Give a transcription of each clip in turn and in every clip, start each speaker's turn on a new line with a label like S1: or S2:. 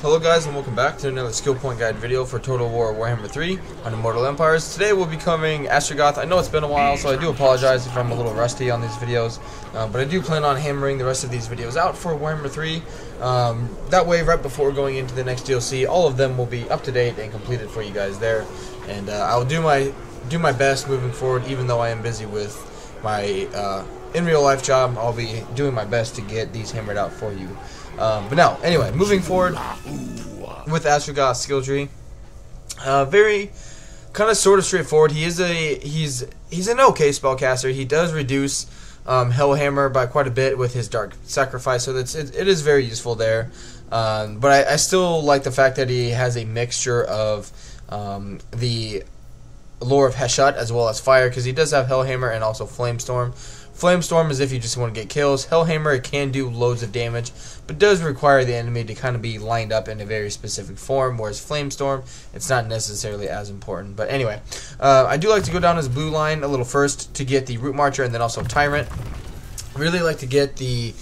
S1: Hello guys and welcome back to another skill point guide video for Total War Warhammer 3 on Immortal Empires. Today we'll be covering Astragoth. I know it's been a while, so I do apologize if I'm a little rusty on these videos, but I do plan on hammering the rest of these videos out for Warhammer 3. That way, right before going into the next DLC, all of them will be up to date and completed for you guys there. And I'll do my best moving forward, even though I am busy with my in real life job. I'll be doing my best to get these hammered out for you. But now, anyway, moving forward with Astragoth's skill tree, very kind of sort of straightforward. He's an okay spellcaster. He does reduce Hellhammer by quite a bit with his Dark Sacrifice, so it is very useful there. But I still like the fact that he has a mixture of the lore of Heshut as well as fire, because he does have Hellhammer and also Flamestorm. Flamestorm is if you just want to get kills. Hellhammer, it can do loads of damage, but does require the enemy to kind of be lined up in a very specific form, whereas Flamestorm, it's not necessarily as important. But anyway, I do like to go down his blue line a little first to get the Root Marcher and then also Tyrant. Really like to get the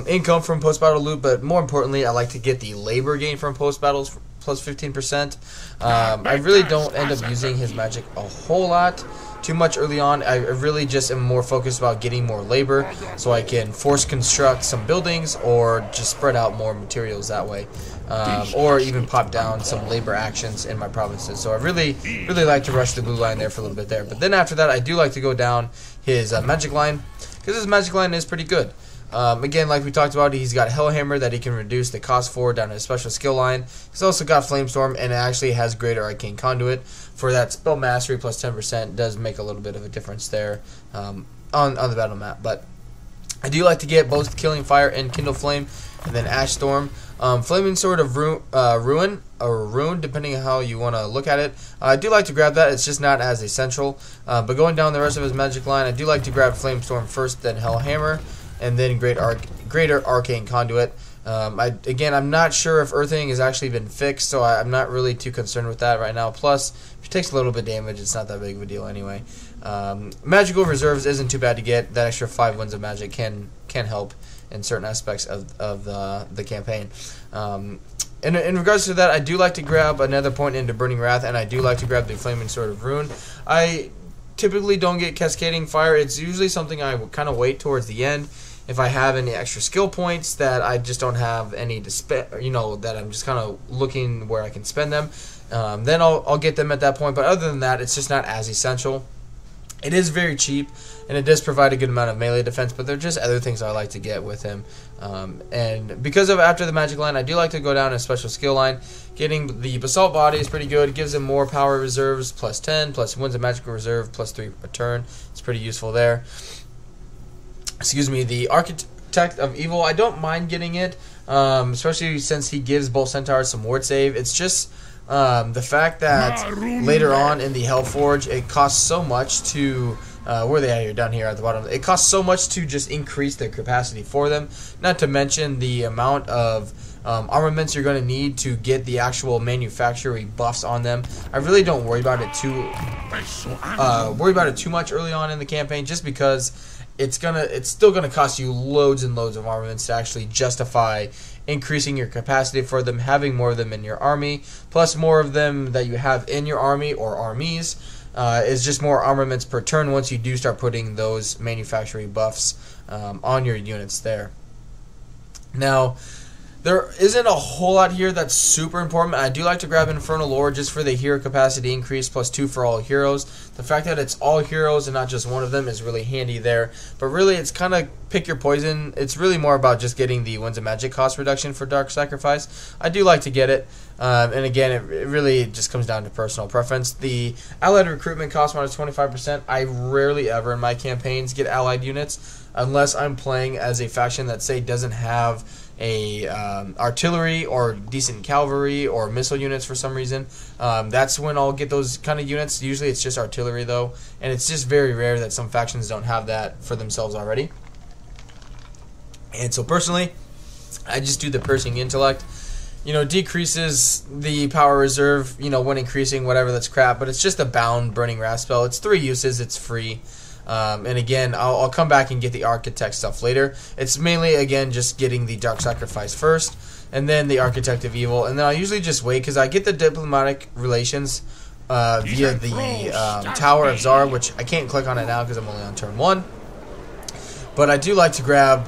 S1: income from post-battle loot, but more importantly, I like to get the labor gain from post-battles plus 15%. I really don't end up using his magic a whole lot too much early on. I really just am more focused about getting more labor so I can force construct some buildings or just spread out more materials that way, or even pop down some labor actions in my provinces. So I really like to rush the blue line there for a little bit there. But then after that, I do like to go down his magic line, because his magic line is pretty good. Again, like we talked about, he's got Hellhammer that he can reduce the cost for down to his special skill line. He's also got Flamestorm, and it actually has Greater Arcane Conduit for that spell mastery plus 10%. Does make a little bit of a difference there on the battle map. But I do like to get both Killing Fire and Kindle Flame, and then Ash Storm. Flaming Sword of Ruin, or Ruin, depending on how you want to look at it. I do like to grab that. It's just not as essential. But going down the rest of his magic line, I do like to grab Flamestorm first, then Hellhammer, and then Greater Arcane Conduit. Again, I'm not sure if Earthing has actually been fixed, so I'm not really too concerned with that right now. Plus, if it takes a little bit of damage, it's not that big of a deal anyway. Magical Reserves isn't too bad to get. That extra 5 Winds of Magic can help in certain aspects of the campaign. In regards to that, I do like to grab another point into Burning Wrath, and I do like to grab the Flaming Sword of Ruin. I typically don't get Cascading Fire. It's usually something I kind of wait towards the end. If I have any extra skill points that I just don't have any to spend, that I'm just kind of looking where I can spend them, then I'll get them at that point. But other than that, it's just not as essential. It is very cheap, and it does provide a good amount of melee defense, but there are just other things I like to get with him. And because of after the magic line, I do like to go down a special skill line. Getting the Basalt Body is pretty good. It gives him more power reserves, plus 10, plus Winds of Magical Reserve, plus 3 a turn. It's pretty useful there. Excuse me, the Architect of Evil, I don't mind getting it, especially since he gives both Centaurs some ward save. It's just the fact that later on in the Hellforge, it costs so much to, where are they at here? Down here at the bottom. It costs so much to just increase their capacity for them, not to mention the amount of armaments you're going to need to get the actual manufacturing buffs on them. I really don't worry about it too much early on in the campaign, just because it's still gonna cost you loads and loads of armaments to actually justify increasing your capacity for them, having more of them in your army, plus more of them that you have in your army or armies is just more armaments per turn once you do start putting those manufacturing buffs on your units there. Now, there isn't a whole lot here that's super important. I do like to grab Infernal Lore just for the hero capacity increase, plus 2 for all heroes. The fact that it's all heroes and not just one of them is really handy there. But really, it's kind of pick your poison. It's really more about just getting the Winds of Magic cost reduction for Dark Sacrifice. I do like to get it. And again, it really just comes down to personal preference. The Allied Recruitment cost minus 25%. I rarely ever in my campaigns get Allied units, unless I'm playing as a faction that, say, doesn't have a artillery or decent cavalry or missile units for some reason. That's when I'll get those kind of units. Usually it's just artillery though, and it's just very rare that some factions don't have that for themselves already. And so personally, I just do the Piercing Intellect. Decreases the power reserve, when increasing whatever, that's crap, but it's just a bound Burning Wrath spell. It's 3 uses, it's free. And again, I'll come back and get the Architect stuff later. It's mainly, again, just getting the Dark Sacrifice first, and then the Architect of Evil, and then I'll usually just wait, because I get the Diplomatic Relations via the Tower of Zar, which I can't click on it now because I'm only on turn 1. But I do like to grab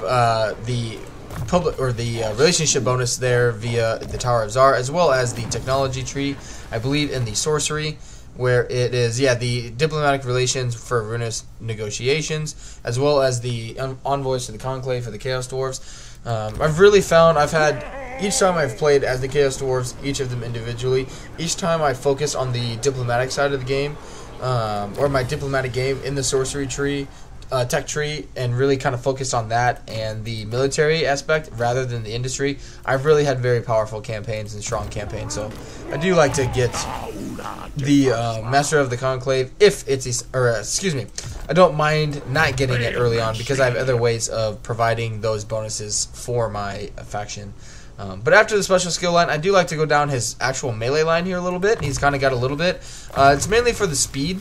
S1: the public or the relationship bonus there via the Tower of Zar, as well as the technology tree, I believe, in the sorcery, where it is, yeah, the diplomatic relations for ruinous negotiations, as well as the envoys to the conclave for the Chaos Dwarves. I've really found I've had, each time I've played as the Chaos Dwarves, each of them individually, each time I focus on the diplomatic side of the game, or my diplomatic game in the sorcery tree, tech tree, and really kind of focus on that and the military aspect rather than the industry, I've really had very powerful campaigns and strong campaigns. So I do like to get the Master of the Conclave if it's, excuse me, I don't mind not getting it early on because I have other ways of providing those bonuses for my faction. But after the special skill line, I do like to go down his actual melee line here a little bit. He's kind of got a little bit. It's mainly for the speed.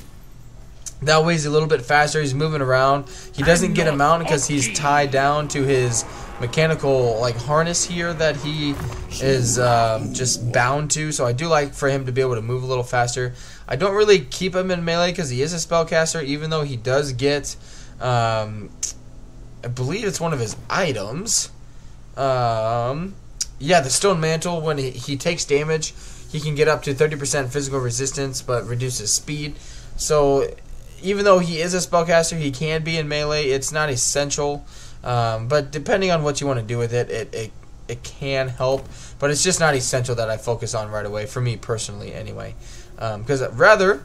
S1: That way he's a little bit faster. He's moving around. He doesn't get a mount because he's tied down to his mechanical harness here that he is just bound to. So I do like for him to be able to move a little faster. I don't really keep him in melee because he is a spellcaster, even though he does get, I believe it's one of his items. Yeah, the Stone Mantle. When he takes damage, he can get up to 30% physical resistance, but reduces speed. So even though he is a spellcaster, he can be in melee. It's not essential, but depending on what you want to do with it, it can help. But it's just not essential that I focus on right away, for me personally anyway. Because rather,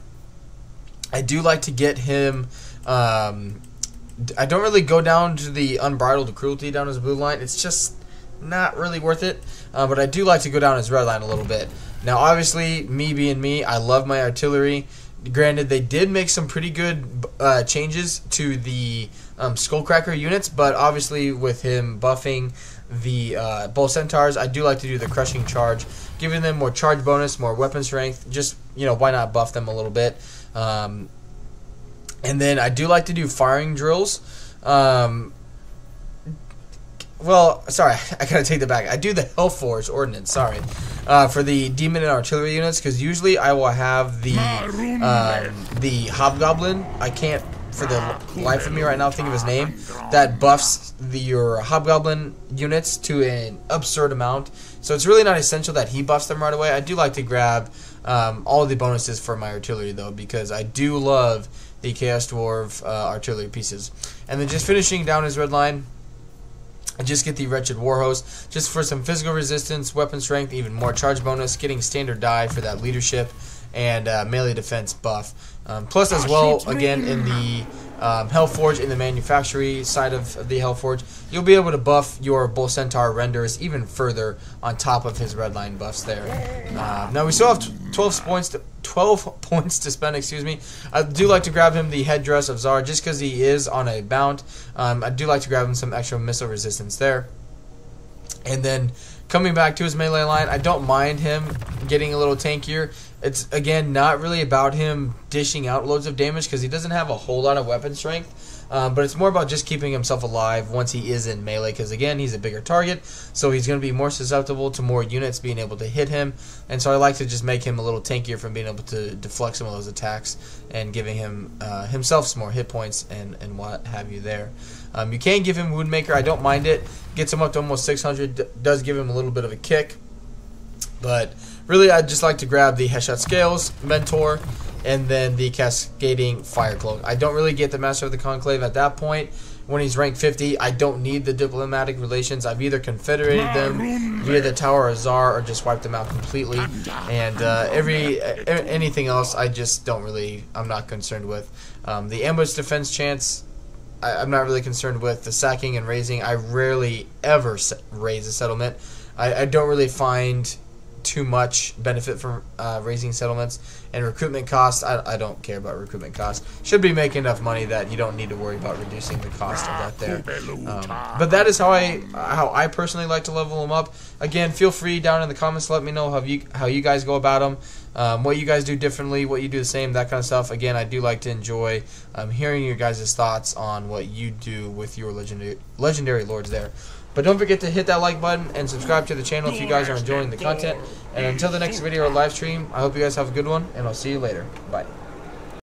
S1: I do like to get him. I don't really go down to the Unbridled Cruelty down his blue line. It's just not really worth it. But I do like to go down his red line a little bit. Now, obviously, me being me, I love my artillery. Granted, they did make some pretty good changes to the Skullcracker units, but obviously with him buffing the Bull Centaurs, I do like to do the Crushing Charge, giving them more charge bonus, more weapon strength. Just, why not buff them a little bit? And then I do like to do firing drills. Well, sorry, I gotta take that back. I do the Hellforge Ordnance, sorry, for the Demon and Artillery units, because usually I will have the Hobgoblin. I can't, for the life of me right now, think of his name, that buffs your Hobgoblin units to an absurd amount. So it's really not essential that he buffs them right away. I do like to grab all of the bonuses for my artillery, though, because I do love the Chaos Dwarf artillery pieces. And then just finishing down his red line, I just get the Wretched Warhost, just for some physical resistance, weapon strength, even more charge bonus, getting standard die for that leadership, and melee defense buff. Plus as well, again, in the Hellforge, in the manufactory side of the Hellforge, you'll be able to buff your Bull Centaur renders even further on top of his red line buffs there. Now we still have 12 points to spend, excuse me. I do like to grab him the Headdress of Zar just because he is on a bound. I do like to grab him some extra missile resistance there. And then coming back to his melee line, I don't mind him getting a little tankier. It's, again, not really about him dishing out loads of damage because he doesn't have a whole lot of weapon strength. But it's more about just keeping himself alive once he is in melee, because again, he's a bigger target, so he's going to be more susceptible to more units being able to hit him. And so I like to just make him a little tankier from being able to deflect some of those attacks and giving him himself some more hit points and what have you there. You can give him Woundmaker. I don't mind it. Gets him up to almost 600. Does give him a little bit of a kick. But really, I'd just like to grab the Heshet Scales, Mentor, and then the Cascading Fire Cloak. I don't really get the Master of the Conclave at that point. When he's ranked 50, I don't need the Diplomatic Relations. I've either confederated them via the Tower of Zar or just wiped them out completely. And anything else, I just don't really, I'm not concerned with. The Ambush Defense chance, I'm not really concerned with. The Sacking and Raising, I rarely ever raise a settlement. I don't really find too much benefit from raising settlements. And recruitment costs, I don't care about recruitment costs. Should be making enough money that you don't need to worry about reducing the cost of that there. But that is how I personally like to level them up. Again, feel free down in the comments to let me know how you guys go about them, what you guys do differently, what you do the same, that kind of stuff. Again, I do like to enjoy hearing your guys' thoughts on what you do with your legendary lords there. But don't forget to hit that like button and subscribe to the channel if you guys are enjoying the content. And until the next video or live stream, I hope you guys have a good one, and I'll see you later. Bye.